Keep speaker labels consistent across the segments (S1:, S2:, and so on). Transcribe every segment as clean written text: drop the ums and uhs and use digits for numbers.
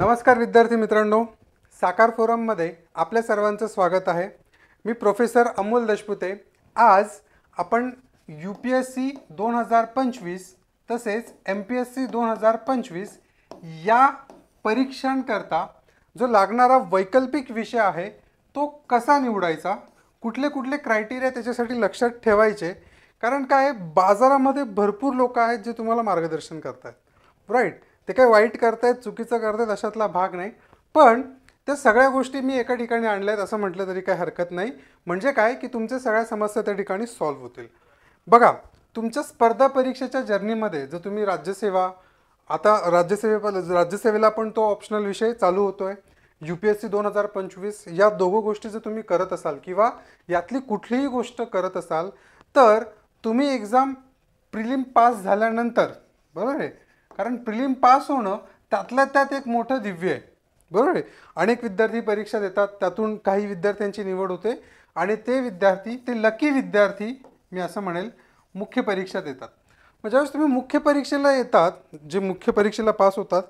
S1: नमस्कार विद्यार्थी मित्रांनो, साकार फोरममध्ये आपल्या सर्वांचं स्वागत आहे। मी प्रोफेसर अमोल दशपुते। आज आपण UPSC 2025 तसेच MPSC 2025 या परीक्षांकरता जो लागणारा वैकल्पिक विषय आहे तो कसा निवडायचा, कुठले कुठले क्रायटेरिया त्याच्यासाठी लक्षात ठेवायचे, कारण काय बाजारामध्ये भरपूर लोक आहेत जे तुम्हाला मार्गदर्शन करतात, राईट। ते काय वाईट करतायत, चुकीचं करतायत अशातला भाग नाही, पण त्या सगळ्या गोष्टी मी एका ठिकाणी आणल्यात असं म्हटलं तरी काही हरकत नाही। म्हणजे काय की तुमच्या सगळ्या समस्या त्या ठिकाणी सॉल्व्ह होतील। बघा, तुमच्या स्पर्धा परीक्षेच्या जर्नीमध्ये जर तुम्ही राज्यसेवा, आता राज्यसेवेला पण तो ऑप्शनल विषय चालू होतोय, UPSC 2025 या दोघो गोष्टी जर तुम्ही करत असाल किंवा यातली कुठलीही गोष्ट करत असाल तर तुम्ही एक्झाम प्रिलिम पास झाल्यानंतर, बरोबर आहे, कारण प्रिलिम पास होणं त्यातल्या त्यात एक मोठं दिव्य आहे, बरोबर आहे। अनेक विद्यार्थी परीक्षा देतात, त्यातून काही विद्यार्थ्यांची निवड होते आणि ते विद्यार्थी, ते लकी विद्यार्थी मी असं म्हणेल, मुख्य परीक्षा देतात। मग ज्यावेळेस तुम्ही मुख्य परीक्षेला येतात, जे मुख्य परीक्षेला पास होतात,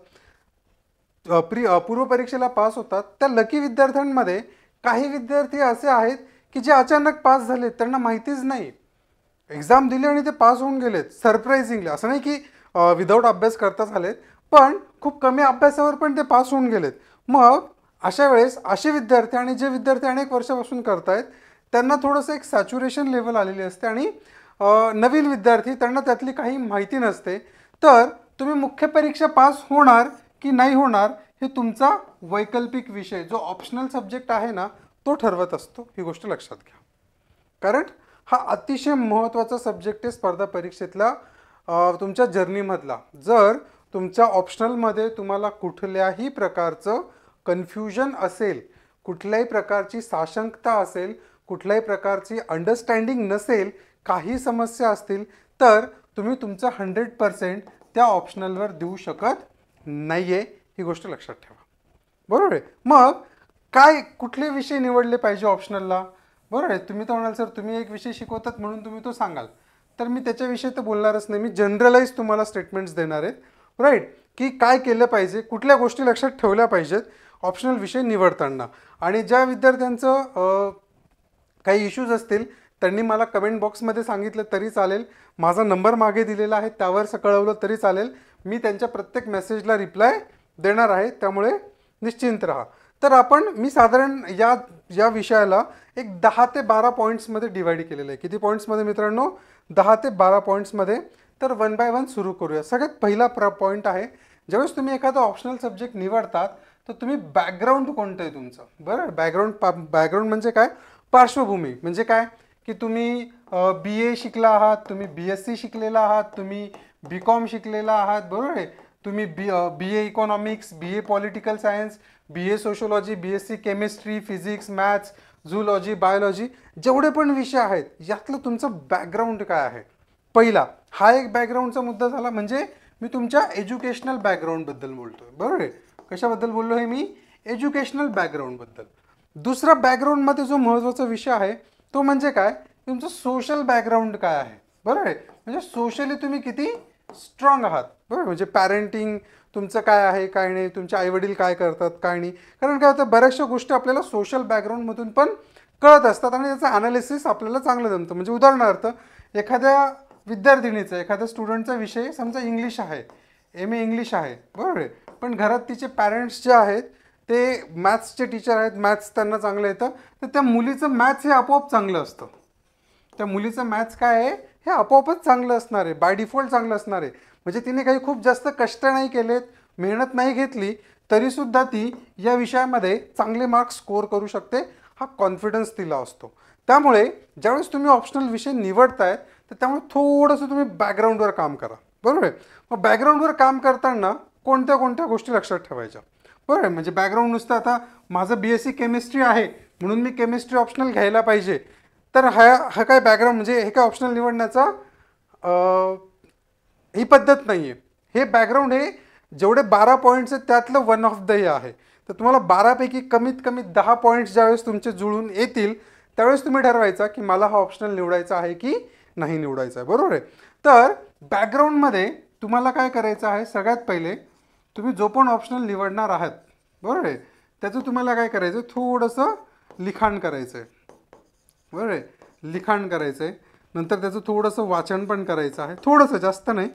S1: पूर्व परीक्षेला पास होतात, त्या लकी विद्यार्थ्यांमध्ये काही विद्यार्थी असे आहेत की जे अचानक पास झाले, त्यांना माहितीच नाही, एक्झाम दिली आणि ते पास होऊन गेलेत सरप्राइझिंगली। असं नाही की विदाऊट अभ्यास करता झालेत, पण खूप कमी अभ्यासावर पण ते पास होऊन गेलेत। मग अशा वेळेस असे विद्यार्थी आणि जे विद्यार्थी अनेक वर्षापासून करतायत त्यांना थोडंसं एक सॅच्युरेशन लेवल आलेली असते आणि नवीन विद्यार्थी त्यांना त्यातली काही माहिती नसते। तर तुम्ही मुख्य परीक्षा पास होणार की नाही होणार हे तुमचा वैकल्पिक विषय, जो ऑप्शनल सब्जेक्ट आहे ना, तो ठरवत असतो। ही गोष्ट लक्षात घ्या, कारण हा अतिशय महत्त्वाचा सब्जेक्ट आहे स्पर्धा परीक्षेतला, तुमच्या जर्नीमधला। जर तुमच्या ऑप्शनलमध्ये तुम्हाला कुठल्याही प्रकारचं कन्फ्युजन असेल, कुठल्याही प्रकारची साशंकता असेल, कुठल्याही प्रकारची अंडरस्टँडिंग नसेल, काही समस्या असतील, तर तुम्ही तुमचं 100% त्या ऑप्शनलवर देऊ शकत नाही आहे। ही गोष्ट लक्षात ठेवा, बरोबर आहे। मग काय कुठले विषय निवडले पाहिजे ऑप्शनलला, बरोबर आहे। तुम्ही तर म्हणाल सर तुम्ही एक विषय शिकवतात म्हणून तुम्ही तो सांगाल, तर मी त्याच्याविषयी तर बोलणारच नाही, मी जनरलाइज तुम्हाला स्टेटमेंट्स देणार आहेत, राईट, की काय केलं पाहिजे, कुठल्या गोष्टी लक्षात ठेवल्या पाहिजेत ऑप्शनल विषय निवडताना। आणि ज्या विद्यार्थ्यांचं काही इश्यूज असतील त्यांनी मला कमेंट बॉक्समध्ये सांगितलं तरी चालेल, माझा नंबर मागे दिलेला आहे त्यावर कळवलं तरी चालेल, मी त्यांच्या प्रत्येक मेसेजला रिप्लाय देणार आहे, त्यामुळे निश्चिंत राहा। तर मी साधारण या विषयाला एक 10 ते 12 पॉईंट्समध्ये डिवाइड केलेलं आहे। किती पॉईंट्समध्ये मित्रांनो? 10 ते 12 पॉईंट्समध्ये। तर वन बाय वन सुरू करूया। सगळ्यात पहिला पॉईंट आहे, ज्यावेळेस तुम्ही एखादा ऑप्शनल सब्जेक्ट निवडतात तर तुम्ही बॅकग्राऊंड कोणतं आहे तुमचं, बरं। बॅकग्राऊंड म्हणजे काय? पार्श्वभूमी म्हणजे काय की तुम्ही BA शिकला आहात, तुम्ही BSc शिकलेला आहात, तुम्ही BCom शिकलेला आहात, बरोबर आहे, तुम्ही BA economics, BA political science, BA sociology, BSc chemistry, physics, maths, zoology, biology, जेवढे पण विषय आहेत यातलं तुमचं बॅकग्राऊंड काय आहे। पहिला हा एक बॅकग्राऊंडचा मुद्दा झाला, म्हणजे मी तुमच्या एज्युकेशनल बॅकग्राऊंडबद्दल बोलतोय, बरोबर आहे। कशाबद्दल बोललो आहे मी? एज्युकेशनल बॅकग्राऊंडबद्दल। दुसरा बॅकग्राऊंडमध्ये जो महत्त्वाचा विषय आहे तो म्हणजे काय, तुमचं सोशल बॅकग्राऊंड काय आहे, बरोबर आहे, म्हणजे सोशली तुम्ही किती स्ट्रॉंग आहात, बरोबर। म्हणजे पॅरेंटिंग तुमचं काय आहे काय नाही, तुमचे आईवडील काय करतात काय नाही, कारण काय होतं बऱ्याचशा गोष्टी आपल्याला सोशल बॅकग्राऊंडमधून पण कळत असतात आणि त्याचं ॲनालिसिस आपल्याला चांगलं जमतं। म्हणजे उदाहरणार्थ एखाद्या विद्यार्थिनीचा, एखाद्या स्टुडंटचा विषय समजा इंग्लिश आहे, MA इंग्लिश आहे, बरोबर आहे, पण घरात तिचे पॅरेंट्स जे आहेत ते मॅथ्सचे टीचर आहेत, मॅथ्स त्यांना चांगलं येतं, तर त्या मुलीचं मॅथ्स हे आपोआप चांगलं असतं। त्या मुलीचं मॅथ्स काय आहे हे आपोआपच चांगलं असणार आहे, बाय डिफॉल्ट चांगलं असणार आहे। म्हणजे तिने काही खूप जास्त कष्ट नाही केलेत, मेहनत नाही घेतली, तरीसुद्धा ती या विषयामध्ये चांगले मार्क्स स्कोअर करू शकते, हा कॉन्फिडन्स तिला असतो। त्यामुळे ज्यावेळेस तुम्ही ऑप्शनल विषय निवडताय तर त्यामुळे थोडंसं तुम्ही बॅकग्राऊंडवर काम करा, बरोबर आहे। मग बॅकग्राऊंडवर काम करताना कोणत्या कोणत्या गोष्टी लक्षात ठेवायच्या, बरोबर आहे। म्हणजे बॅकग्राऊंड नुसतं आता माझं BSc केमिस्ट्री आहे म्हणून मी केमिस्ट्री ऑप्शनल घ्यायला पाहिजे, तर हा काय बॅकग्राऊंड म्हणजे हे काय ऑप्शनल निवडण्याचा ही पद्धत नाही आहे। हे बॅकग्राऊंड हे जेवढे 12 पॉईंट्स आहेत त्यातलं वन ऑफ द हे आहे। तर तुम्हाला 12पैकी कमीत कमी 10 पॉईंट्स ज्यावेळेस तुमचे जुळून येतील त्यावेळेस तुम्ही ठरवायचा की मला हा ऑप्शनल निवडायचा आहे की नाही निवडायचा आहे, बरोबर आहे। तर बॅकग्राऊंडमध्ये तुम्हाला काय करायचं आहे, सगळ्यात पहिले तुम्ही जो पण ऑप्शनल निवडणार आहात बरोबर आहे. त्याचं तुम्हाला काय करायचं, थोडंसं लिखाण करायचं आहे. बरोबर आहे, लिखाण करायचं आहे. नंतर त्याचं थोडंसं वाचन पण करायचं आहे, थोडंसं, जास्त नाही.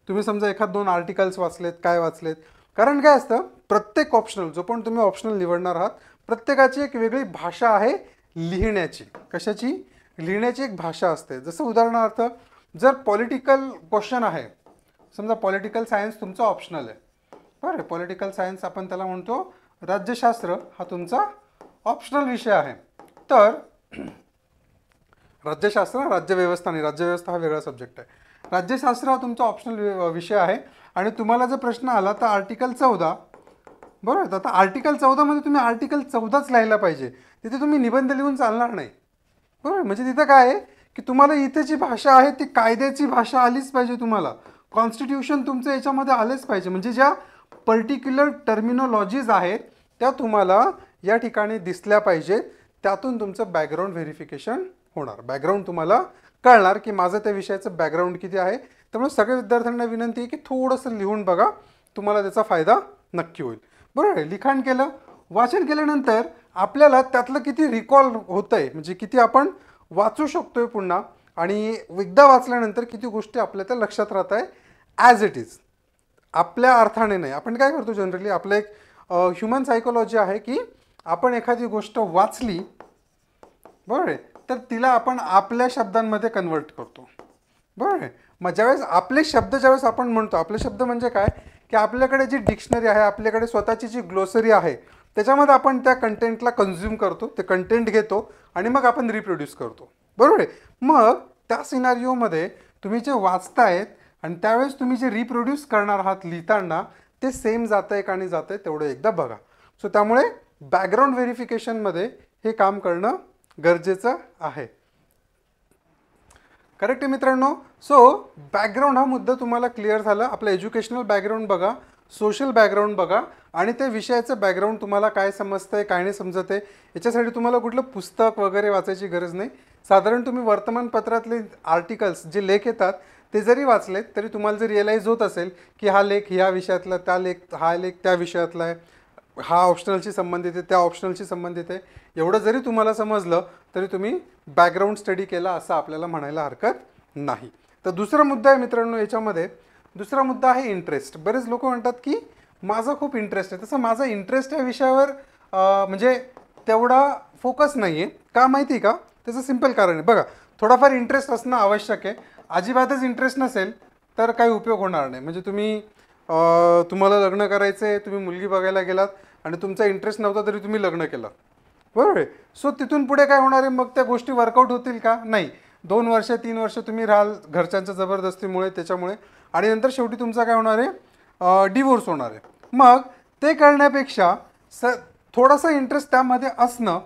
S1: तुम्ही समजा एखाद 2 आर्टिकल्स वाचलेत, काय वाचलेत. कारण काय असतं, प्रत्येक ऑप्शनल, जो पण तुम्ही ऑप्शनल निवडणार आहात, प्रत्येकाची एक वेगळी भाषा आहे लिहिण्याची. कशाची? लिहिण्याची एक भाषा असते. जसं उदाहरणार्थ, जर पॉलिटिकल क्वेश्चन आहे, समजा पॉलिटिकल सायन्स तुमचा ऑप्शनल आहे. बरं, पॉलिटिकल सायन्स आपण त्याला म्हणतो, राज्यशास्त्र हा तुमचा ऑप्शनल विषय आहे. तर राज्यशास्त्र, राज्यव्यवस्था नाही, राज्यव्यवस्था हा वेगळा सब्जेक्ट आहे. राज्यशास्त्र हा तुमचा ऑप्शनल विषय आहे. आणि तुम्हाला जर प्रश्न आला तर आर्टिकल 14, बरोबर. आता आर्टिकल 14 मध्ये तुम्ही आर्टिकल 14च लिहायला पाहिजे. तिथे तुम्ही निबंध लिहून चालणार नाही. बरोबर. म्हणजे तिथं काय आहे की तुम्हाला इथे जी भाषा आहे ती कायद्याची भाषा आलीच पाहिजे. तुम्हाला कॉन्स्टिट्यूशन तुमचं याच्यामध्ये आलेच पाहिजे. म्हणजे ज्या पर्टिक्युलर टर्मिनॉलॉजीज आहेत त्या तुम्हाला या ठिकाणी दिसल्या पाहिजेत. त्यातून तुमचं बॅकग्राऊंड व्हेरिफिकेशन होणार. बॅकग्राऊंड तुम्हाला कळणार की माझं त्या विषयाचं बॅकग्राऊंड किती आहे. त्यामुळे सगळ्या विद्यार्थ्यांना विनंती आहे की थोडंसं लिहून बघा, तुम्हाला त्याचा फायदा नक्की होईल. बरोबर आहे. लिखाण केलं, वाचन केल्यानंतर आपल्याला त्यातलं किती रिकॉल होतं आहे, म्हणजे किती आपण वाचू शकतोय पुन्हा, आणि एकदा वाचल्यानंतर किती गोष्टी आपल्या त्या लक्षात राहत आहे ॲज इट इज, आपल्या अर्थाने नाही. आपण काय करतो जनरली, आपलं एक ह्युमन सायकोलॉजी आहे की आपण एखादी गोष्ट वाचली, बरोबर आहे, तर तिला आपण आपल्या शब्दांमध्ये कन्वर्ट करतो. बरोबर आहे. मग ज्यावेळेस आपले शब्द ज्यावेळेस आपण म्हणतो, आपले शब्द म्हणजे काय की आपल्याकडे जी डिक्शनरी आहे, आपल्याकडे स्वतःची जी ग्लोसरी आहे, त्याच्यामध्ये आपण त्या कंटेंटला कन्झ्युम करतो, ते कंटेंट घेतो आणि मग आपण रिप्रोड्यूस करतो. बरोबर आहे. मग त्या सिनारिओमध्ये तुम्ही जे वाचतायत आणि त्यावेळेस तुम्ही जे रिप्रोड्यूस करणार आहात लिहिताना, ते सेम जातं आहे का नाही जातं आहे तेवढं एकदा बघा. सो त्यामुळे बॅकग्राऊंड व्हेरिफिकेशनमध्ये हे काम करणं गरजेचं आहे. करेक्ट आहे मित्रांनो. सो बॅकग्राऊंड हा मुद्दा तुम्हाला क्लिअर झाला. आपलं एज्युकेशनल बॅकग्राऊंड बघा, सोशल बॅकग्राऊंड बघा, आणि त्या विषयाचं बॅकग्राऊंड तुम्हाला काय समजतं आहे, काय नाही समजत आहे. याच्यासाठी तुम्हाला कुठलं पुस्तक वगैरे वाचायची गरज नाही. साधारण तुम्ही वर्तमानपत्रातले आर्टिकल्स, जे लेख येतात, ते जरी वाचलेत तरी तुम्हाला जर रिअलाईज होत असेल की हा लेख ह्या विषयातला, हा लेख त्या विषयातला आहे, हा ऑप्शनलशी संबंधित आहे, त्या ऑप्शनलशी संबंधित आहे, एवढं जरी तुम्हाला समजलं तरी तुम्ही बॅकग्राऊंड स्टडी केला असं आपल्याला म्हणायला हरकत नाही. तर दुसरा मुद्दा आहे मित्रांनो याच्यामध्ये, दुसरा मुद्दा आहे इंटरेस्ट. बरेच लोक म्हणतात की माझा खूप इंटरेस्ट आहे. तसं माझा इंटरेस्ट या विषयावर म्हणजे तेवढा फोकस नाही आहे. का माहिती आहे का? त्याचं सिम्पल कारण आहे. बघा, थोडाफार इंटरेस्ट असणं आवश्यक आहे. अजिबातच इंटरेस्ट नसेल तर काही उपयोग होणार नाही. म्हणजे तुम्हाला लग्न करायचं आहे, तुम्ही मुलगी बघायला गेलात आणि तुमचा इंटरेस्ट नव्हता तरी तुम्ही लग्न केलं, बरोबर आहे. सो तिथून पुढे काय होणार आहे, मग त्या गोष्टी वर्कआउट होतील का? नाही. 2 वर्ष 3 वर्ष तुम्ही राहाल घरच्यांच्या जबरदस्तीमुळे, त्याच्यामुळे, आणि नंतर शेवटी तुमचा काय होणार आहे, डिवोर्स होणार आहे. मग ते करण्यापेक्षा थोडासा इंटरेस्ट त्यामध्ये असणं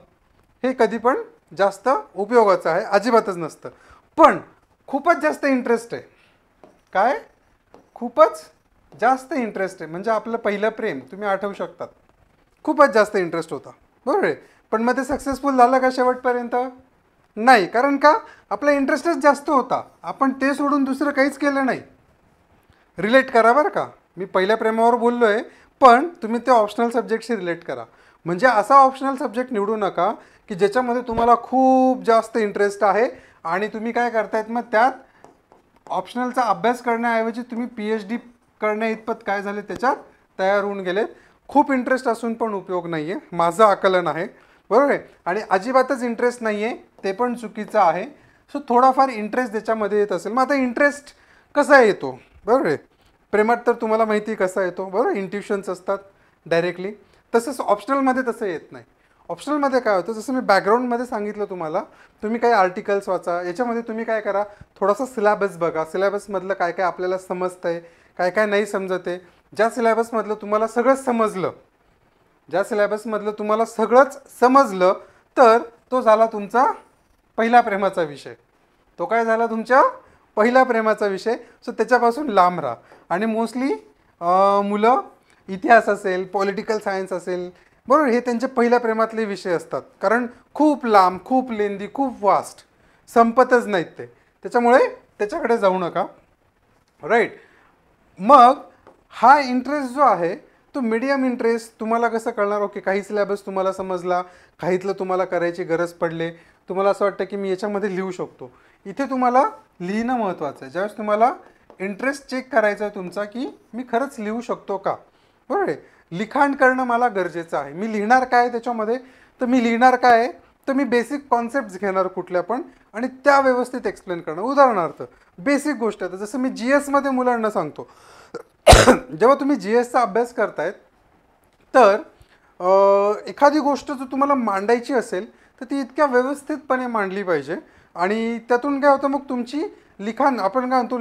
S1: हे कधी पण जास्त उपयोगाचं आहे, अजिबातच नसतं. पण खूपच जास्त इंटरेस्ट आहे, काय खूपच जास्त इंटरेस्ट आहे, म्हणजे आपलं पहिलं प्रेम तुम्ही आठवू शकतात, खूपच जास्त इंटरेस्ट होता, बरोबर आहे. पण मग ते सक्सेसफुल झालं का शेवटपर्यंत? नाही. कारण का? आपला इंटरेस्टच जास्त होता, आपण ते सोडून दुसरं काहीच केलं नाही. रिलेट करा बरं का, मी पहिल्या प्रेमावर बोललो आहे, पण तुम्ही ते ऑप्शनल सब्जेक्टशी रिलेट करा. म्हणजे असा ऑप्शनल सब्जेक्ट निवडू नका की ज्याच्यामध्ये तुम्हाला खूप जास्त इंटरेस्ट आहे आणि तुम्ही काय करतायत, मग त्यात ऑप्शनलचा अभ्यास करण्याऐवजी तुम्ही PhD करण्या इतपत काय झाले त्याच्यात तयार होऊन गेलेत. खूप इंटरेस्ट असून पण उपयोग नाही आहे, माझं आकलन आहे, बरोबर आहे. आणि अजिबातच इंटरेस्ट नाही आहे ते पण चुकीचं आहे. सो थोडाफार इंटरेस्ट त्याच्यामध्ये येत असेल. मग आता इंटरेस्ट कसा येतो, बरोबर आहे. प्रेमात तर तुम्हाला माहिती कसा येतो, बरोबर, इंट्युशन्स असतात डायरेक्टली. तसंच ऑप्शनलमध्ये तसं येत नाही. ऑप्शनलमध्ये काय होतं, जसं मी बॅकग्राऊंडमध्ये सांगितलं तुम्हाला, तुम्ही काही आर्टिकल्स वाचा, याच्यामध्ये तुम्ही काय करा, थोडासा सिलेबस बघा, सिलेबसमधलं काय काय आपल्याला समजतं आहे, काय काय नाही समजत आहे. ज्या सिलेबसमधलं तुम्हाला सगळंच समजलं, ज्या सिलेबसमधलं तुम्हाला सगळंच समजलं, तर तो झाला तुमचा पहिला प्रेमाचा विषय. तो काय झाला, तुमच्या पहिला प्रेमाचा विषय. सो त्याच्यापासून लांब राहा. आणि मोस्टली मुलं इतिहास असेल, पॉलिटिकल सायन्स असेल, बरोबर, हे त्यांचे पहिल्या प्रेमातले विषय असतात. कारण खूप लांब, खूप लेंदी, खूप वास्ट, संपतच नाहीत ते. त्याच्यामुळे त्याच्याकडे जाऊ नका, राईट. मग हा इंटरेस्ट जो आहे तो मीडियम इंटरेस्ट तुम्हाला कसं कळणार? ओके, काही सिलेबस तुम्हाला समजला, काहीतलं तुम्हाला करायची गरज पडले, तुम्हाला असं वाटतं की मी याच्यामध्ये लिहू शकतो. इथे तुम्हाला लिहिणं महत्त्वाचं आहे. ज्यावेळेस तुम्हाला इंटरेस्ट चेक करायचा आहे तुमचा की मी खरंच लिहू शकतो का, बरोबर आहे. लिखाण करणं मला गरजेचं आहे. मी लिहिणार काय आहे त्याच्यामध्ये? तर मी लिहिणार काय आहे, तर मी बेसिक कॉन्सेप्ट्स घेणार कुठल्या पण आणि त्या व्यवस्थित एक्सप्लेन करणं. उदाहरणार्थ बेसिक गोष्ट आहे, जसं मी GS मध्ये मुलांना सांगतो, जेव्हा तुम्ही GSचा अभ्यास करतायत तर एखादी गोष्ट जर तुम्हाला मांडायची असेल तर ती इतक्या व्यवस्थितपणे मांडली पाहिजे आणि त्यातून काय होतं, मग तुमची लिखाण, आपण काय म्हणतो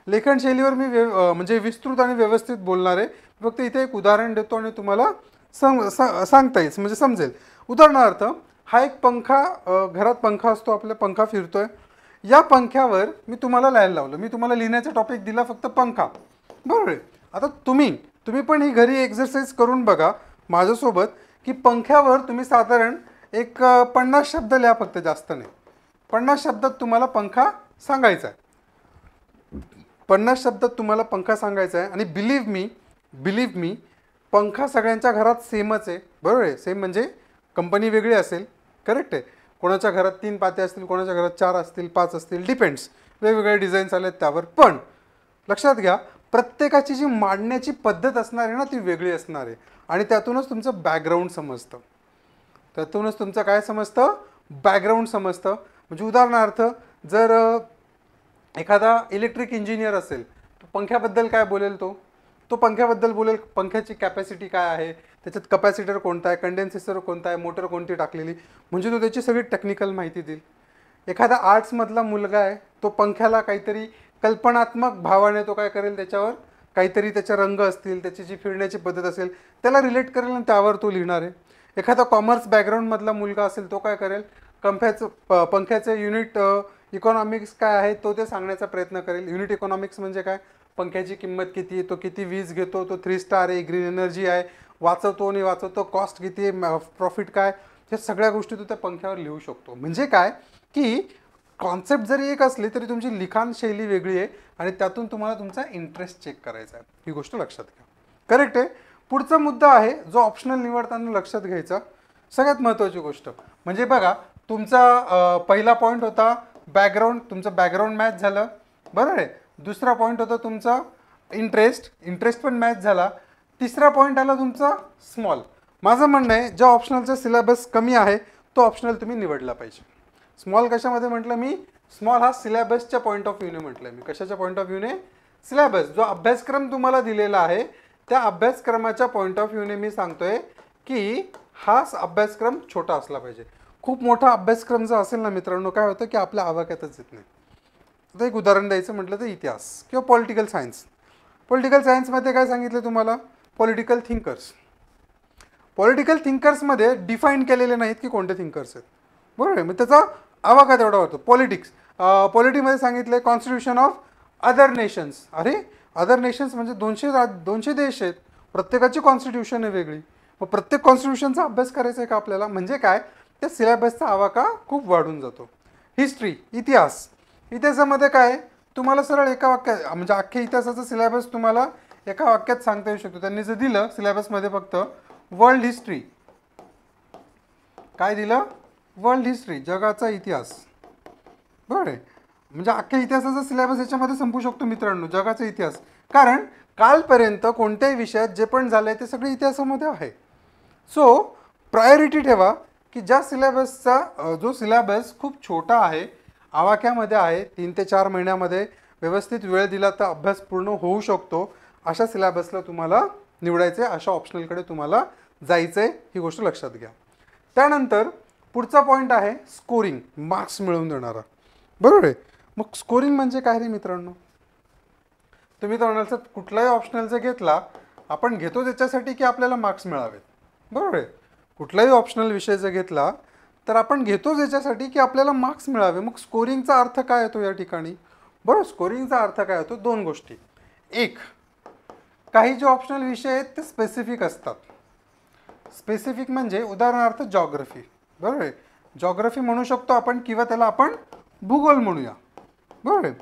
S1: लेखनशैलीवर मी म्हणजे विस्तृत आणि व्यवस्थित बोलणार आहे. फक्त इथे एक उदाहरण देतो आणि तुम्हाला सांगता येईल, म्हणजे समजेल. उदाहरणार्थ हा एक पंखा, घरात पंखा असतो, आपला पंखा फिरतोय. या पंख्यावर मी तुम्हाला लिहायला लावलं, मी तुम्हाला लिहिण्याचा टॉपिक दिला फक्त पंखा, बरोबर आहे. आता तुम्ही पण ही घरी एक्झरसाइज करून बघा माझ्यासोबत की पंख्यावर तुम्ही साधारण एक 50 शब्द लिहा, फक्त जास्त नाही. 50 शब्दात तुम्हाला पंखा सांगायचा आहे. 50 शब्दात तुम्हाला पंखा सांगायचा आहे. आणि बिलीव्ह मी पंखा सगळ्यांच्या घरात सेमच आहे, बरोबर आहे. सेम म्हणजे कंपनी वेगळी असेल, करेक्ट आहे. कोणाच्या घरात 3 पाते असतील, कोणाच्या घरात 4 असतील, 5 असतील, डिपेंड्स. वेगवेगळे डिझाईन्स आले त्यावर. पण लक्षात घ्या, प्रत्येकाची जी मांडण्याची पद्धत असणार आहे ना, ती वेगळी असणार आहे. आणि त्यातूनच तुमचं बॅकग्राऊंड समजतं. त्यातूनच तुमचं काय समजतं? बॅकग्राऊंड समजतं. म्हणजे उदाहरणार्थ जर एखादा इलेक्ट्रिक इंजिनियर असेल, तो पंख्याबद्दल काय बोलेल? तो पंख्याबद्दल बोलेल, पंख्याची कॅपॅसिटी काय आहे, त्याच्यात कपॅसिटर कोणता आहे, कंडेन्सेटर कोणता आहे, मोटर कोणती टाकलेली, म्हणजे तो त्याची सगळी टेक्निकल माहिती देईल. एखादा आर्ट्समधला मुलगा आहे, तो पंख्याला काहीतरी कल्पनात्मक भावाने तो काय करेल, त्याच्यावर काहीतरी त्याचे रंग असतील, त्याची जी फिरण्याची पद्धत असेल त्याला रिलेट करेल आणि त्यावर तो लिहिणार आहे. एखादा कॉमर्स बॅकग्राऊंडमधला मुलगा असेल, तो काय करेल, पंख्याचं युनिट इकॉनॉमिक्स काय आहे तो ते सांगण्याचा प्रयत्न करेल. युनिट इकॉनॉमिक्स म्हणजे काय, पंख्याची किंमत किती आहे, तो किती वीज घेतो, तो 3 स्टार आहे, ग्रीन एनर्जी आहे, वाचवतो नाही वाचवतो, कॉस्ट किती आहे, प्रॉफिट काय, ह्या सगळ्या गोष्टी तू त्या पंख्यावर लिहू शकतो. म्हणजे काय की कॉन्सेप्ट जरी एक असली तरी तुमची लिखाण शैली वेगळी आहे आणि त्यातून तुम्हाला तुमचा इंटरेस्ट चेक करायचा आहे. ही गोष्ट लक्षात घ्या, करेक्ट आहे. पुढचा मुद्दा आहे जो ऑप्शनल निवडताना लक्षात घ्यायचा, सगळ्यात महत्त्वाची गोष्ट म्हणजे बघा, तुमचा पहिला पॉईंट होता बॅकग्राऊंड, तुमचं बॅकग्राऊंड मॅच झालं, बरोबर आहे. दुसरा पॉईंट होता तुमचा इंटरेस्ट पण मॅच झाला. तिसरा पॉईंट आला तुमचा स्मॉल. माझं म्हणणं आहे ज्या ऑप्शनलचा सिलेबस कमी आहे तो ऑप्शनल तुम्ही निवडला पाहिजे. स्मॉल कशामध्ये म्हटलं मी? स्मॉल हा सिलेबसच्या पॉईंट ऑफ व्ह्यूने म्हटलं मी. कशाच्या पॉईंट ऑफ व्ह्यूने? सिलेबस, जो अभ्यासक्रम तुम्हाला दिलेला आहे त्या अभ्यासक्रमाच्या पॉईंट ऑफ व्ह्यूने मी सांगतोय की हा अभ्यासक्रम छोटा असला पाहिजे. खूप मोठा अभ्यासक्रम जर असेल ना मित्रांनो, काय होतं की आपल्या आवाक्यातच येत नाही. आता एक उदाहरण द्यायचं म्हटलं तर इतिहास किंवा पॉलिटिकल सायन्स. पॉलिटिकल सायन्समध्ये काय सांगितलं तुम्हाला? पॉलिटिकल थिंकर्समध्ये डिफाईन केलेले नाहीत की कोणते थिंकर्स आहेत, बरोबर आहे. मग त्याचा आवाका तेवढा होतो. पॉलिटीमध्ये सांगितलं कॉन्स्टिट्यूशन ऑफ अदर नेशन्स. अरे अदर नेशन्स म्हणजे 200 देश आहेत, प्रत्येकाची कॉन्स्टिट्यूशन आहे वेगळी. मग प्रत्येक कॉन्स्टिट्यूशनचा अभ्यास करायचा आहे का आपल्याला? म्हणजे काय, त्या सिलेबसचा आवाका खूप वाढून जातो. हिस्ट्री, इतिहासामध्ये काय तुम्हाला सरळ एका वाक्यात, म्हणजे अख्ख्या इतिहासाचा सिलेबस तुम्हाला एका वाक्यात सांगता येऊ शकतो. त्यांनी जर दिलं सिलेबसमध्ये फक्त वर्ल्ड हिस्ट्री, काय दिलं? वर्ल्ड हिस्ट्री, जगाचा इतिहास, बरोबर आहे. म्हणजे अख्ख्या इतिहासाचा सिलेबस याच्यामध्ये संपू शकतो मित्रांनो, जगाचा इतिहास. कारण कालपर्यंत कोणत्याही विषयात जे पण झालं आहे ते सगळे इतिहासामध्ये आहे. सो प्रायोरिटी ठेवा की ज्या सिलेबसचा जो सिलेबस खूप छोटा आहे, आवाक्यामध्ये आहे, 3 ते 4 महिन्यामध्ये व्यवस्थित वेळ दिला तर अभ्यास पूर्ण होऊ शकतो, अशा सिलेबसला तुम्हाला निवडायचं आहे, अशा ऑप्शनलकडे तुम्हाला जायचं आहे. ही गोष्ट लक्षात घ्या. त्यानंतर पुढचा पॉईंट आहे स्कोरिंग, मार्क्स मिळवून देणारा, बरोबर आहे. मग स्कोरिंग म्हणजे काय रे मित्रांनो? तुम्ही तर म्हणाल सर कुठलाही ऑप्शनल जर घेतला आपण घेतो त्याच्यासाठी की आपल्याला मार्क्स मिळावेत, बरोबर आहे. कुठलाही ऑप्शनल विषय जर घेतला तर आपण घेतोच याच्यासाठी की आपल्याला मार्क्स मिळावे. मग स्कोरिंगचा अर्थ काय येतो या ठिकाणी? बरोबर, स्कोरिंगचा अर्थ काय होतो? 2 गोष्टी. एक, काही जे ऑप्शनल विषय आहेत ते स्पेसिफिक असतात. स्पेसिफिक म्हणजे उदाहरणार्थ जॉग्रफी, बरोबर आहे. जॉग्रफी म्हणू शकतो आपण किंवा त्याला आपण भूगोल म्हणूया, बरोबर आहे.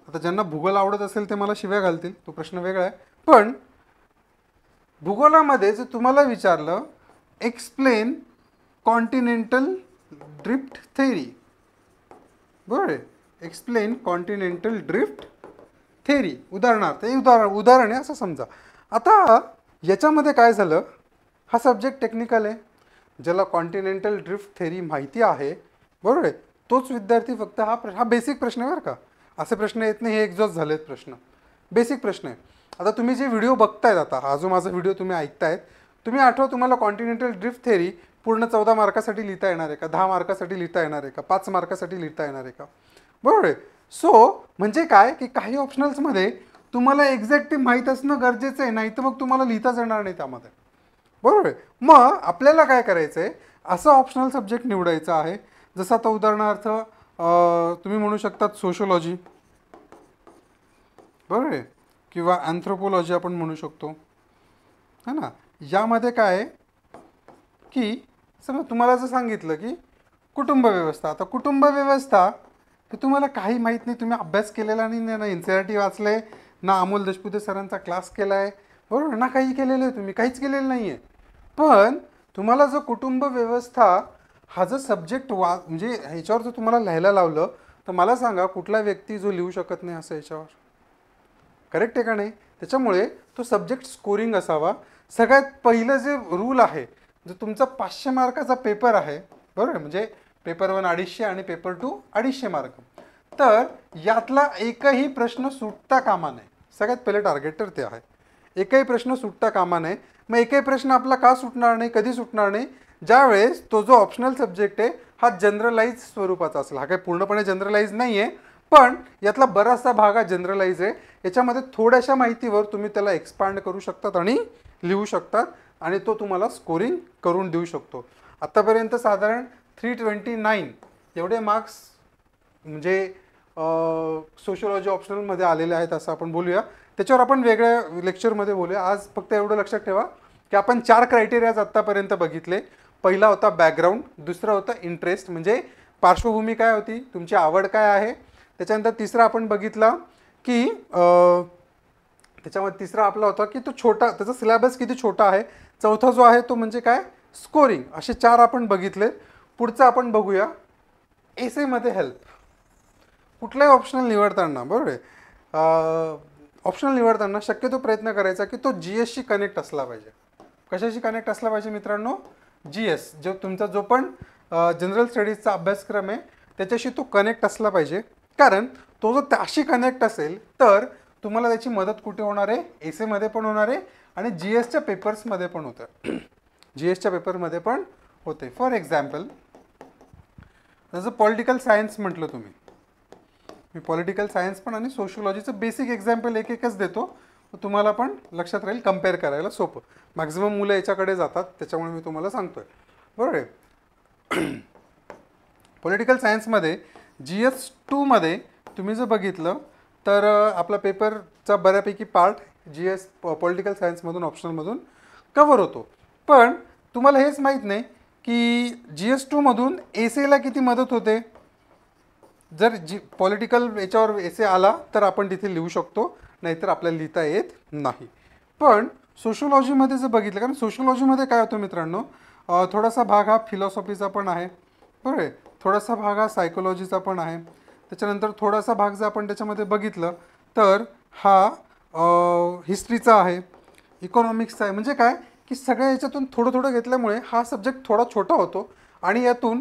S1: आता ज्यांना भूगोल आवडत असेल ते मला शिव्या घालतील, तो प्रश्न वेगळा आहे. पण भूगोलामध्ये जर तुम्हाला विचारलं एक्सप्लेन कॉन्टिनेंटल ड्रिफ्ट थेरी, बरोबर आहे, एक्सप्लेन कॉन्टिनेंटल ड्रिफ्ट थेरी, उदाहरणार्थ हे उदाहरण आहे असं समजा. आता याच्यामध्ये काय झालं, हा सब्जेक्ट टेक्निकल आहे, ज्याला कॉन्टिनेंटल ड्रिफ्ट थेरी माहिती आहे, बरोबर आहे, तोच विद्यार्थी फक्त हा बेसिक प्रश्न आहे बरं का, असे प्रश्न येत नाही, हे एक्झॉस्ट झालेत प्रश्न, बेसिक प्रश्न आहे. आता तुम्ही जे व्हिडिओ बघतायत, आता हा जो माझा व्हिडिओ तुम्ही ऐकतायत, तुम्ही आठवा तुम्हाला कॉन्टिनेंटल ड्रिफ्ट थेरी पूर्ण 14 मार्कासाठी लिहिता येणार आहे का, 10 मार्कासाठी लिहिता येणार आहे का, 5 मार्कासाठी लिहिता येणार आहे का, बरोबर आहे. सो म्हणजे काय की काही ऑप्शनल्समध्ये तुम्हाला एक्झॅक्टली माहीत असणं गरजेचं आहे, नाही तर मग तुम्हाला लिहिताच येणार नाही त्यामध्ये, बरोबर आहे. मग आपल्याला काय करायचं आहे, असं ऑप्शनल सब्जेक्ट निवडायचं आहे, जसं आता उदाहरणार्थ तुम्ही म्हणू शकतात सोशोलॉजी, बरोबर आहे, किंवा अँथ्रोपोलॉजी आपण म्हणू शकतो, है ना. यामध्ये काय आहे की समजा तुम्हाला जर सांगितलं की कुटुंब व्यवस्था, आता कुटुंब व्यवस्था हे तुम्हाला काही माहीत नाही, तुम्ही अभ्यास केलेला नाही, ना NCERT वाचलं आहे, ना अमोल देशपुते सरांचा क्लास केला आहे, बरोबर, ना काही केलेलं आहे, तुम्ही काहीच केलेलं नाही आहे. पण तुम्हाला जो कुटुंब व्यवस्था हा जर सब्जेक्ट म्हणजे ह्याच्यावर जर तुम्हाला लिहायला लावलं, तर मला सांगा कुठला व्यक्ती जो लिहू शकत नाही असं ह्याच्यावर, करेक्ट आहे का नाही. त्याच्यामुळे तो सब्जेक्ट स्कोरिंग असावा. सगळ्यात पहिलं जे रूल आहे, जो तुमचा 500 मार्काचा पेपर आहे, बरोबर, म्हणजे पेपर 1 250 आणि पेपर 2 250 मार्क, तर यातला एकही प्रश्न सुटता कामा नये. सगळ्यात पहिले टार्गेट तर ते आहे, एकही प्रश्न सुटता कामा नये. मग एकही प्रश्न आपला का सुटणार नाही, कधी सुटणार नाही, ज्यावेळेस तो जो ऑप्शनल सब्जेक्ट आहे हा जनरलाइज स्वरूपाचा असेल. हा काही पूर्णपणे जनरलाइज नाही आहे, पण यातला बराचसा भाग हा जनरलाइज आहे. याच्यामध्ये थोड्याशा माहितीवर तुम्ही त्याला एक्सपांड करू शकतात आणि लिहू शकतात, आणि तो तुम्हाला स्कोरिंग करून देऊ शकतो. आत्तापर्यंत साधारण 329 एवढे मार्क्स म्हणजे सोशिओलॉजी ऑप्शनलमध्ये आलेले आहेत असं आपण बोलूया. त्याच्यावर आपण वेगळ्या लेक्चरमध्ये बोलूया. आज फक्त एवढं लक्षात ठेवा की आपण 4 क्रायटेरियाज आत्तापर्यंत बघितले. पहिला होता बॅकग्राऊंड, दुसरा होता इंटरेस्ट म्हणजे पार्श्वभूमी काय होती, तुमची आवड काय आहे. त्याच्यानंतर तिसरा आपण बघितला की त्याच्यामध्ये तिसरा आपला होता की तो छोटा, त्याचा सिलेबस किती छोटा आहे. चौथा जो आहे तो म्हणजे काय, स्कोरिंग. असे 4 आपण बघितले. पुढचं आपण बघूया एसेमध्ये हेल्प. कुठलाही ऑप्शनल निवडताना, बरोबर आहे, ऑप्शनल निवडताना शक्यतो प्रयत्न करायचा की तो GSशी कनेक्ट असला पाहिजे. कशाशी कनेक्ट असला पाहिजे मित्रांनो, GS, जो तुमचा जो पण जनरल स्टडीजचा अभ्यासक्रम आहे त्याच्याशी तो कनेक्ट असला पाहिजे. कारण तो जो त्याशी कनेक्ट असेल तर तुम्हाला त्याची मदत कुठे होणार आहे, एसेमध्ये पण होणार आहे आणि GSच्या पेपर्समध्ये पण होतं. GSच्या पेपरमध्ये पण होते. फॉर एक्झाम्पल जसं पॉलिटिकल सायन्स म्हटलं तुम्ही, मी पॉलिटिकल सायन्स पण आणि सोशिओलॉजीचं बेसिक एक्झाम्पल एकच देतो, तुम्हाला पण लक्षात राहील, कम्पेअर करायला सोपं. मॅक्झिमम मुलं याच्याकडे जातात त्याच्यामुळे मी तुम्हाला सांगतोय, बरोबर आहे. पॉलिटिकल सायन्समध्ये GS2 मध्ये तुम्ही जर बघितलं तर आपला पेपरचा बऱ्यापैकी पार्ट GS पॉलिटिकल सायन्समधून ऑप्शनलमधून कवर होतो. पण तुम्हाला हेच माहीत नाही की GS2 मधून एसेला किती मदत होते. जर पॉलिटिकल याच्यावर एसे आला तर आपण तिथे लिहू शकतो, नाहीतर आपल्याला लिहिता येत नाही. पण सोशिओलॉजीमध्ये जर बघितलं, कारण सोशिओलॉजीमध्ये काय होतं मित्रांनो, थोडासा भाग हा फिलॉसॉफीचा पण आहे, बरोबर आहे, थोडासा भाग हा सायकोलॉजीचा पण आहे. त्याच्यानंतर थोडासा भाग जर आपण त्याच्यामध्ये बघितलं तर हा हिस्ट्रीचा आहे, इकॉनॉमिक्सचा आहे. म्हणजे काय की सगळ्या याच्यातून थोडं थोडं घेतल्यामुळे हा सब्जेक्ट थोडा छोटा होतो. आणि यातून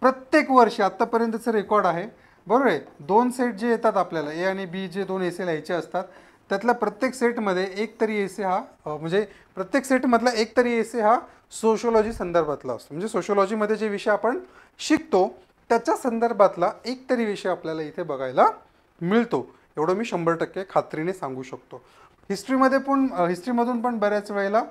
S1: प्रत्येक वर्षी आत्तापर्यंतचं रेकॉर्ड आहे, बरोबर आहे, 2 सेट जे येतात आपल्याला, ए आणि बी, जे 2 एसे लिहायचे असतात, त्यातल्या प्रत्येक सेटमध्ये एक तरी एसे हा म्हणजे प्रत्येक सेटमधला एक तरी एसे हा सोशिओलॉजी संदर्भातला असतो. म्हणजे सोशिओलॉजीमध्ये जे विषय आपण शिकतो त्याच्या संदर्भातला एक तरी विषय आपल्याला इथे बघायला मिळतो, एवढं मी 100% खात्रीने सांगू शकतो. हिस्ट्रीमधून पण बऱ्याच वेळेला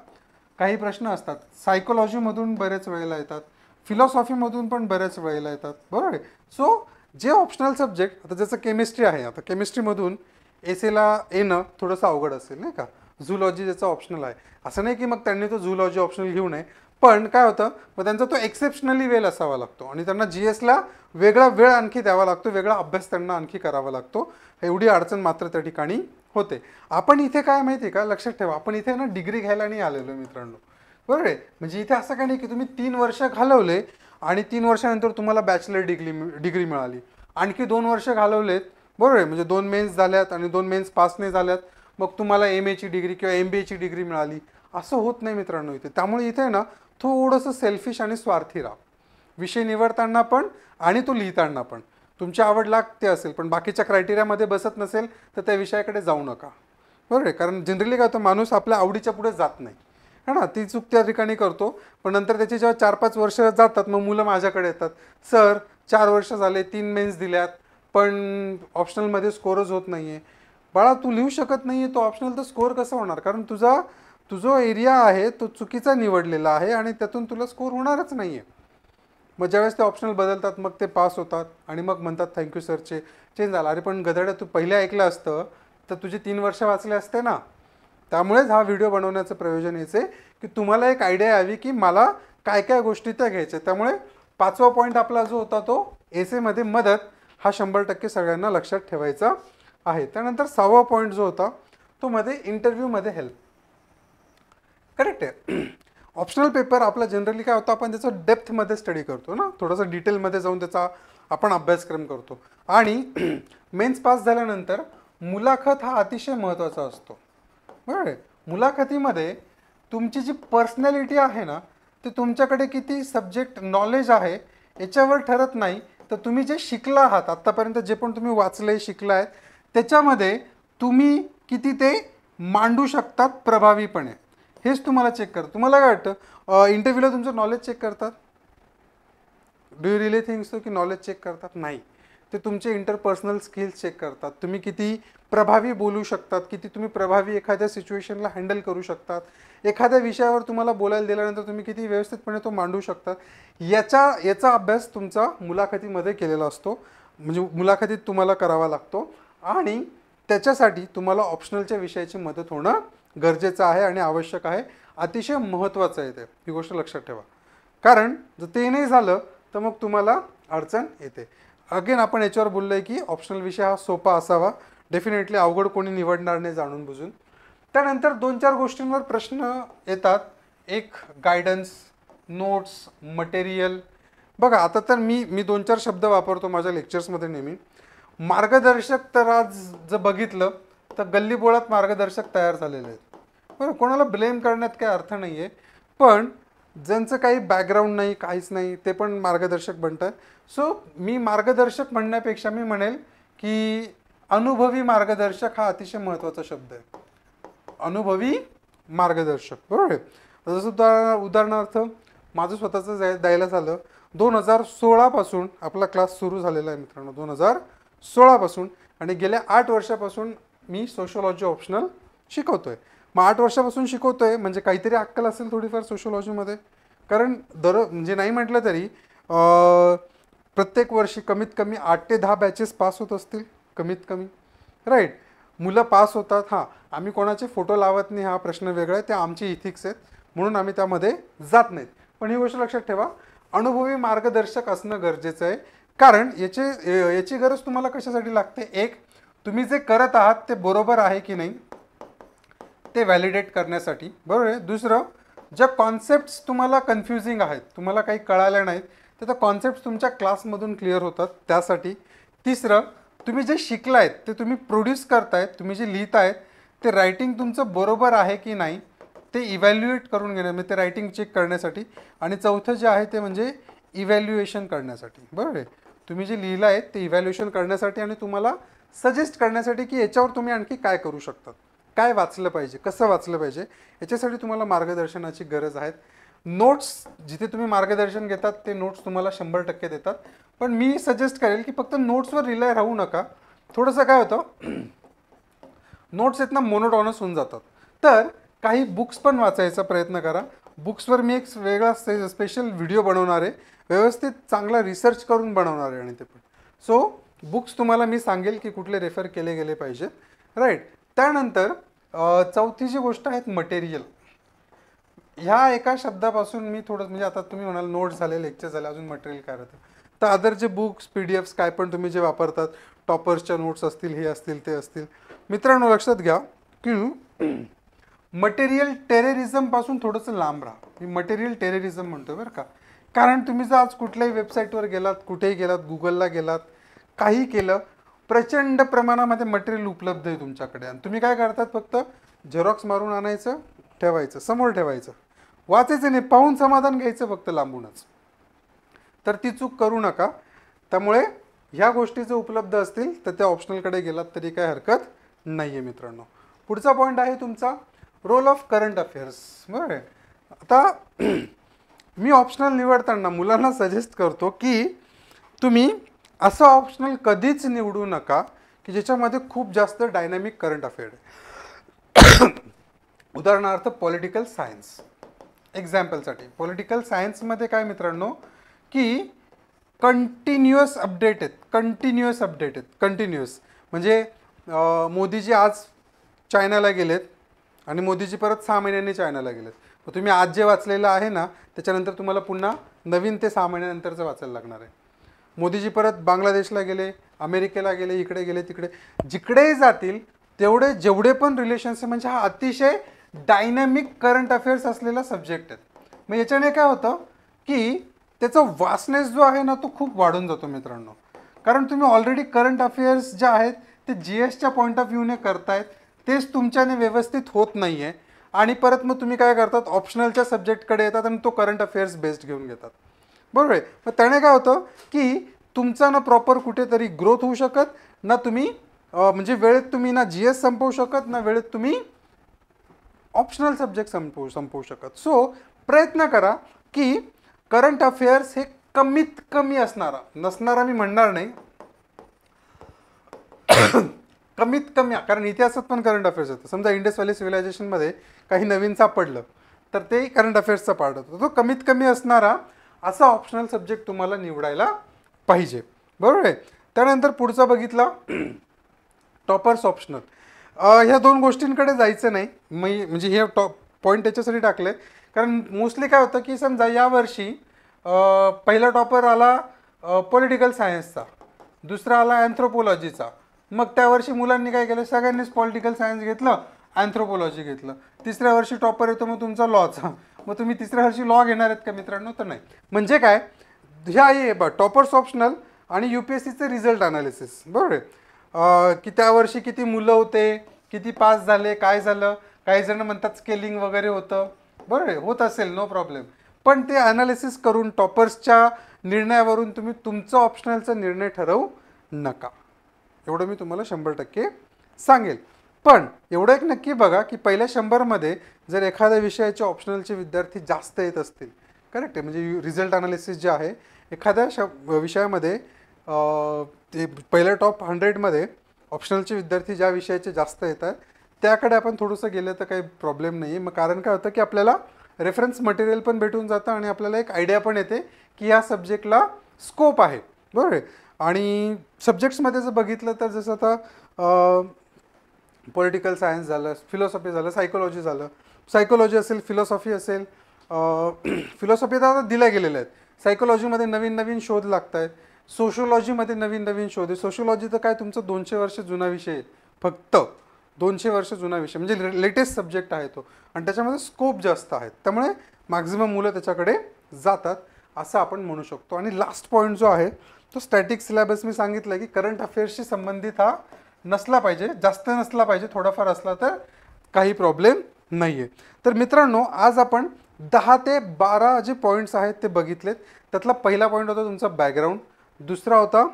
S1: काही प्रश्न असतात, सायकोलॉजीमधून बऱ्याच वेळेला येतात, फिलॉसॉफीमधून पण बऱ्याच वेळेला येतात, बरोबर आहे. सो जे ऑप्शनल सब्जेक्ट, आता जसं केमिस्ट्री आहे, आता केमिस्ट्रीमधून एसेला येणं थोडंसं अवघड असेल नाही का. झूलॉजी ज्याचा ऑप्शनल आहे, असं नाही की मग त्यांनी तो झूलॉजी ऑप्शनल घेऊ नये, पण काय होतं, मग त्यांचा तो एक्सेप्शनली वेल असावा लागतो आणि त्यांना GSला वेगळा वेळ आणखी द्यावा लागतो, वेगळा अभ्यास त्यांना आणखी करावा लागतो. एवढी अडचण मात्र त्या ठिकाणी होते. आपण इथे काय माहिती आहे का, लक्षात ठेवा, आपण इथे ना डिग्री घ्यायला नाही आलेलो मित्रांनो, बरोबर आहे. म्हणजे इथे असं काही नाही की तुम्ही 3 वर्ष घालवले आणि 3 वर्षानंतर तुम्हाला बॅचलर डिग्री मिळाली, आणखी 2 वर्ष घालवलेत, बरोबर आहे, म्हणजे 2 मेन्स झाल्यात आणि 2 मेन्स पास नाही झाल्यात, मग तुम्हाला MAची डिग्री किंवा MBAची डिग्री मिळाली, असं होत नाही मित्रांनो इथे. त्यामुळे इथे ना थोडंसं सेल्फिश आणि स्वार्थी राहा, विषय निवडताना पण आणि तो लिहिताना पण. तुमची आवड लागते असेल पण बाकीच्या क्रायटेरियामध्ये बसत नसेल तर त्या विषयाकडे जाऊ नका, बरोबर आहे. कारण जनरली काय होतं, माणूस आपल्या आवडीच्या पुढे जात नाही, है ना, ती चूक त्या ठिकाणी करतो. पण नंतर त्याची जेव्हा 4-5 वर्ष जातात, मग मुलं माझ्याकडे येतात, सर 4 वर्ष झाले, 3 मेन्स दिल्यात, पण ऑप्शनलमध्ये स्कोरच होत नाही आहे. बाळा, तू लिहू शकत नाही आहे तो ऑप्शनल, तर स्कोर कसं होणार? कारण तुझा एरिया आहे तो चुकीचा निवडलेला आहे आणि त्यातून तुला स्कोर होणारच नाही आहे. मग ज्यावेळेस ते ऑप्शनल बदलतात, मग ते पास होतात आणि मग म्हणतात थँक्यू सरचे चेंज झाला. अरे पण गधड्या, तू पहिले ऐकलं असतं तर तुझे 3 वर्ष वाचले असते ना. त्यामुळेच हा व्हिडिओ बनवण्याचं प्रयोजन हेच आहे की तुम्हाला एक आयडिया यावी की मला काय काय गोष्टी त्या घ्यायच्या. त्यामुळे 5वा पॉईंट आपला जो होता तो एसेमध्ये मदत, हा 100% सगळ्यांना लक्षात ठेवायचा आहे. त्यानंतर 6वा पॉईंट जो होता तो मध्ये इंटरव्ह्यूमध्ये हेल्प. करेक्ट आहे. ऑप्शनल पेपर आपला जनरली काय होतं, आपण त्याचं डेप्थमध्ये स्टडी करतो ना, थोडंसं डिटेलमध्ये जाऊन त्याचा आपण अभ्यासक्रम करतो. आणि मेन्स पास झाल्यानंतर मुलाखत हा अतिशय महत्त्वाचा असतो, बरोबर आहे. मुलाखतीमध्ये तुमची जी पर्सनॅलिटी आहे ना, ते तुमच्याकडे किती सब्जेक्ट नॉलेज आहे याच्यावर ठरत नाही, तर तुम्ही जे शिकला आहात आत्तापर्यंत, जे पण तुम्ही वाचले शिकला आहेत, त्याच्यामध्ये तुम्ही किती ते मांडू शकतात प्रभावीपणे, हेच तुम्हाला चेक करतं. तुम्हाला काय वाटतं, इंटरव्ह्यूला तुमचं नॉलेज चेक करतात? Do you relief think so की नॉलेज चेक करतात? नाही, ते तुमचे इंटरपर्सनल स्किल्स चेक करतात. तुम्ही किती प्रभावी बोलू शकतात, किती तुम्ही प्रभावी एखाद्या सिच्युएशनला हँडल करू शकतात, एखाद्या विषयावर तुम्हाला बोलायला दिल्यानंतर तुम्ही किती व्यवस्थितपणे तो मांडू शकतात, याचा अभ्यास तुमचा मुलाखतीमध्ये केलेला असतो, म्हणजे मुलाखतीत तुम्हाला करावा लागतो. आणि त्याच्यासाठी तुम्हाला ऑप्शनलच्या विषयाची मदत होणं गरजेचं आहे आणि आवश्यक आहे, अतिशय महत्त्वाचं आहे ते, ही गोष्ट लक्षात ठेवा. कारण जर ते नाही झालं तर मग तुम्हाला अडचण येते. अगेन आपण याच्यावर बोललो आहे की ऑप्शनल विषय हा सोपा असावा, डेफिनेटली अवघड कोणी निवडणार नाही जाणून बुजून. त्यानंतर 2-4 गोष्टींवर प्रश्न येतात. एक गायडन्स, नोट्स, मटेरियल. बघा आता तर मी 2-4 शब्द वापरतो माझ्या लेक्चर्समध्ये नेहमी. मार्गदर्शक तर आज जर बघितलं तर गल्लीबोळात मार्गदर्शक तयार झालेले आहेत, बरं. कोणाला ब्लेम करण्यात काही अर्थ नाही आहे, पण ज्यांचं काही बॅकग्राऊंड नाही, काहीच नाही, ते पण मार्गदर्शक बनतात. सो मी मार्गदर्शक म्हणण्यापेक्षा मी म्हणेल की अनुभवी मार्गदर्शक हा अतिशय महत्त्वाचा शब्द आहे. अनुभवी मार्गदर्शक, बरोबर आहे. जसं उदाहरणार्थ माझं स्वतःचं द्यायला झालं, 2016 पासून आपला क्लास सुरू झालेला आहे मित्रांनो, 2016 पासून, आणि गेल्या 8 वर्षापासून मी सोशोलॉजी ऑप्शनल शिकवतोय. मग 8 वर्षापासून शिकवतोय म्हणजे काहीतरी अक्कल असेल थोडीफार सोशोलॉजीमध्ये. कारण म्हणजे नाही म्हटलं तरी प्रत्येक वर्षी कमीत कमी 8 ते 10 बॅचेस पास होत असतील कमीत कमी, राईट. मुलं पास होतात. हां, आम्ही कोणाचे फोटो लावत नाही, हा प्रश्न वेगळा आहे, ते आमचे इथिक्स आहेत म्हणून आम्ही त्यामध्ये जात नाहीत. पण ही गोष्ट लक्षात ठेवा, अनुभवी मार्गदर्शक असणं गरजेचं आहे. कारण याची गरज तुम्हाला कशासाठी लागते? एक, तुम्ही जे करत आहात ते बरोबर आहे की नाही ते व्हॅलिडेट करण्यासाठी, बरोबर आहे. दुसरं, ज्या कॉन्सेप्ट्स तुम्हाला कन्फ्युजिंग आहेत, तुम्हाला काही कळाल्या नाहीत, तर त्या कॉन्सेप्ट्स तुमच्या क्लासमधून क्लिअर होतात त्यासाठी. तिसरं, तुम्ही जे शिकलायत ते तुम्ही प्रोड्यूस करतायत, तुम्ही जे लिहितायत ते रायटिंग तुमचं बरोबर आहे की नाही ते इव्हॅल्युएट करून घेण्या, म्हणजे ते रायटिंग चेक करण्यासाठी. आणि चौथं जे आहे ते म्हणजे इव्हॅल्युएशन करण्यासाठी, बरोबर आहे. तुम्ही जे लिहिलं आहे ते इव्हॅल्युएशन करण्यासाठी आणि तुम्हाला सजेस्ट करण्यासाठी की याच्यावर तुम्ही आणखी काय करू शकतात, काय वाचलं पाहिजे, कसं वाचलं पाहिजे, याच्यासाठी तुम्हाला मार्गदर्शनाची गरज आहे. नोट्स, जिथे तुम्ही मार्गदर्शन घेतात ते नोट्स तुम्हाला 100% देतात. पण मी सजेस्ट करेल की फक्त नोट्सवर रिलाय राहू नका. थोडंसं काय होतं, नोट्स आहेत ना मोनोटॉनस होऊन जातात, तर काही बुक्स पण वाचायचा प्रयत्न करा. बुक्सवर मी एक वेगळा स्पेशल व्हिडिओ बनवणार आहे, व्यवस्थित चांगला रिसर्च करून बनवणार आहे आणि ते पण. सो बुक्स तुम्हाला मी सांगेल की कुठले रेफर केले गेले पाहिजेत, राईट. त्यानंतर चौथी जी गोष्ट आहे मटेरियल. ह्या एका शब्दापासून मी थोडं म्हणजे आता तुम्ही म्हणाल नोट्स झाले, लेक्चर झाले, अजून मटेरियल काय राहतं, तर अदर जे बुक्स PDF काय पण तुम्ही जे वापरतात, टॉपर्सच्या नोट्स असतील, हे असतील, ते असतील, मित्रांनो लक्षात घ्या की मटेरियल टेररिझमपासून थोडंसं लांब राहा. मी मटेरियल टेररिझम म्हणतोय बरं का, कारण तुम्ही जर आज कुठल्याही वेबसाईटवर गेलात, कुठेही गेलात, गुगलला गेलात, काही केलं, प्रचंड प्रमाणामध्ये मटेरियल उपलब्ध आहे तुमच्याकडे आणि तुम्ही काय करतात, फक्त झेरॉक्स मारून आणायचं, ठेवायचं, समोर ठेवायचं, वाचायचं नाही, पाहून समाधान घ्यायचं फक्त लांबूनच. तर ती चूक करू नका. त्यामुळे ह्या गोष्टी जर उपलब्ध असतील तर त्या ऑप्शनलकडे गेलात तरी काय हरकत नाही आहे मित्रांनो. पुढचा पॉईंट आहे तुमचा रोल ऑफ करंट अफेअर्स. बरोबर आहे. आता मी ऑप्शनल निवडताना मुलांना सजेस्ट करतो की तुम्ही असं ऑप्शनल कधीच निवडू नका की ज्याच्यामध्ये खूप जास्त डायनॅमिक करंट अफेअर आहे. उदाहरणार्थ पॉलिटिकल सायन्स. एक्झाम्पलसाठी पॉलिटिकल सायन्समध्ये काय मित्रांनो की कंटिन्युअस अपडेट आहेत, कंटिन्युअस म्हणजे मोदीजी आज चायनाला गेलेत आणि मोदीजी परत 6 महिन्यांनी चायनाला गेलेत. मग तुम्ही आज जे वाचलेलं आहे ना त्याच्यानंतर तुम्हाला पुन्हा नवीन ते 6 महिन्यानंतरचं वाचायला लागणार आहे. मोदीजी परत बांगलादेशला गेले, अमेरिकेला गेले, इकडे गेले, तिकडे, जिकडेही जातील तेवढे जेवढे पण रिलेशन्स आहे, म्हणजे हा अतिशय डायनॅमिक करंट अफेअर्स असलेला सब्जेक्ट आहे. मग याच्याने काय होतं की त्याचा वासनेस जो आहे ना तो खूप वाढून जातो मित्रांनो. कारण तुम्ही ऑलरेडी करंट अफेअर्स जे आहेत ते GSच्या पॉईंट ऑफ व्ह्यूने करतायत, तेच तुमच्याने व्यवस्थित होत नाही आहे आणि परत मग तुम्ही काय करतात, ऑप्शनलच्या सब्जेक्टकडे येतात आणि तो करंट अफेअर्स बेस्ड घेऊन घेतात. बरोबर आहे. मग त्याने काय होतं की तुमचा ना प्रॉपर कुठेतरी ग्रोथ होऊ शकत ना, तुम्ही म्हणजे वेळेत तुम्ही ना GS संपवू शकत ना वेळेत तुम्ही ऑप्शनल सब्जेक्ट संपवू शकत. सो प्रयत्न करा की करंट अफेअर्स हे कमीत कमी नसणारा मी म्हणणार नाही, कमीत कमी, कारण इतिहासात पण करंट अफेअर्स होतं. समजा इंडस व्हॅली सिव्हिलायझेशनमध्ये काही नवीन सापडलं तर ते करंट अफेअर्सचा पार्ट होतो. तो कमीत कमी असणारा असा ऑप्शनल सब्जेक्ट तुम्हाला निवडायला पाहिजे. बरोबर आहे. त्यानंतर पुढचा बघितला टॉपर्स ऑप्शनल. ह्या दोन गोष्टींकडे जायचं नाही. म्हणजे हे पॉईंट त्याच्यासाठी टाकले कारण मोस्टली काय होतं की समजा यावर्षी पहिला टॉपर आला पॉलिटिकल सायन्सचा, दुसरा आला अँथ्रोपॉलॉजीचा. मग त्यावर्षी मुलांनी काय केलं, सगळ्यांनीच पॉलिटिकल सायन्स घेतलं, अँथ्रोपॉलॉजी घेतलं. तिसऱ्या वर्षी टॉपर येतो मग तुमचा लॉचा. मग तुम्ही तिसऱ्या वर्षी लॉ घेणार आहेत का मित्रांनो? तर नाही. म्हणजे काय, ह्या आहे टॉपर्स ऑप्शनल आणि UPSCचे रिझल्ट अनालिसिस. बरोबर आहे. की त्यावर्षी किती मुलं होते, किती पास झाले, काय झालं. काही जण म्हणतात स्केलिंग वगैरे होतं. बरोबर आहे, होत असेल, नो प्रॉब्लेम. पण ते ॲनालिसिस करून टॉपर्सच्या निर्णयावरून तुम्ही तुमचं ऑप्शनलचा निर्णय ठरवू नका. एवढं मी तुम्हाला 100% सांगेल. पण एवढं एक नक्की बघा की पहिल्या 100मध्ये जर एखाद्या विषयाचे ऑप्शनलचे विद्यार्थी जास्त येत असतील, करेक्ट आहे, म्हणजे रिझल्ट अनालिसिस जे आहे एखाद्या विषयामध्ये ते पहिल्या टॉप 100मध्ये ऑप्शनलचे विद्यार्थी ज्या विषयाचे जास्त येतात त्याकडे आपण थोडंसं गेलं तर काही प्रॉब्लेम नाही आहे. मग कारण काय होतं की आपल्याला रेफरन्स मटेरियल पण भेटून जातं आणि आपल्याला एक आयडिया पण येते की या सब्जेक्टला स्कोप आहे. बरोबर आहे. आणि सब्जेक्ट्समध्ये जर बघितलं तर जसं आता पॉलिटिकल सायन्स झालं, फिलॉसॉफी झालं, सायकोलॉजी झालं. सायकोलॉजी असेल, फिलॉसॉफी असेल. फिलॉसॉफी तर आता दिल्या गेलेल्या आहेत. सायकोलॉजीमध्ये नवीन नवीन शोध लागत आहेत. सोशोलॉजीमध्ये नवीन नवीन शोध आहे. सोशोलॉजी तर काय तुमचा 200 वर्ष जुना विषय आहे, फक्त 200 वर्ष जुना विषय, म्हणजे लेटेस्ट सब्जेक्ट आहे तो आणि त्याच्यामध्ये स्कोप जास्त आहेत. त्यामुळे मॅक्झिमम मुलं त्याच्याकडे जातात असं आपण म्हणू शकतो. आणि लास्ट पॉईंट जो आहे तो स्टॅटिक सिलेबस. मी सांगितलं की करंट अफेअर्सशी संबंधित हा नसला पाहिजे, जास्त नसला पाहिजे, थोडाफार असला तर काही प्रॉब्लेम नाही आहे. तर मित्रांनो आज आपण 10 ते 12 जे पॉईंट्स आहेत ते बघितलेत. त्यातला पहिला पॉईंट होता तुमचा बॅकग्राऊंड. दुसरा होता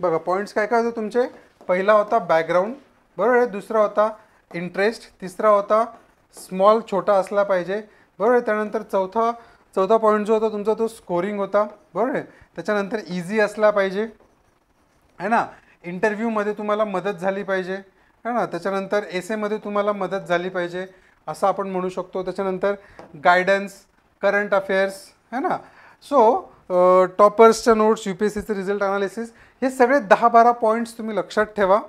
S1: बघा पॉईंट्स काय काय होते तुमचे. पहिला होता बॅकग्राऊंड, बरोबर आहे. दुसरा होता इंटरेस्ट. तिसरा होता स्मॉल, छोटा असला पाहिजे, बरोबर आहे. त्यानंतर चौथा पॉईंट जो होता तुमचा तो स्कोरिंग होता, बरोबर आहे. त्याच्यानंतर इझी असला पाहिजे आहे ना. इंटरव्ह्यूमध्ये तुम्हाला मदत झाली पाहिजे है ना. त्याच्यानंतर एसेमध्ये तुम्हाला मदत झाली पाहिजे असं आपण म्हणू शकतो. त्याच्यानंतर गायडन्स, करंट अफेअर्स है ना. सो टॉपर्सच्या नोट्स, UPSCचे रिझल्ट अनालिसिस, हे सगळे 10-12 पॉईंट्स तुम्ही लक्षात ठेवा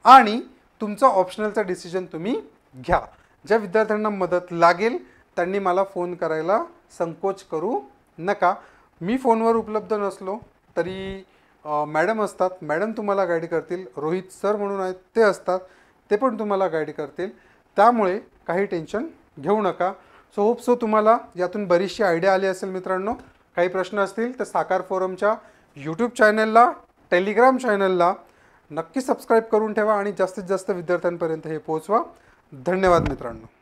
S1: आणि तुमचा ऑप्शनलचा डिसिजन तुम्ही घ्या. ज्या विद्यार्थ्यांना मदत लागेल त्यांनी मला फोन करायला संकोच करू नका. मी फोनवर उपलब्ध नसलो तरी मॅडम असतात, मॅडम तुम्हाला गाईड करतील. रोहित सर म्हणून आहेत ते असतात, ते पण तुम्हाला गाईड करतील. त्यामुळे काही टेन्शन घेऊ नका. सो तुम्हाला यातून बरीचशी आयडिया आली असेल मित्रांनो. काही प्रश्न असतील तर साकार फोरमच्या यूट्यूब चॅनलला, टेलिग्राम चॅनलला नक्की सबस्क्राईब करून ठेवा आणि जास्तीत जास्त विद्यार्थ्यांपर्यंत हे पोहोचवा. धन्यवाद मित्रांनो.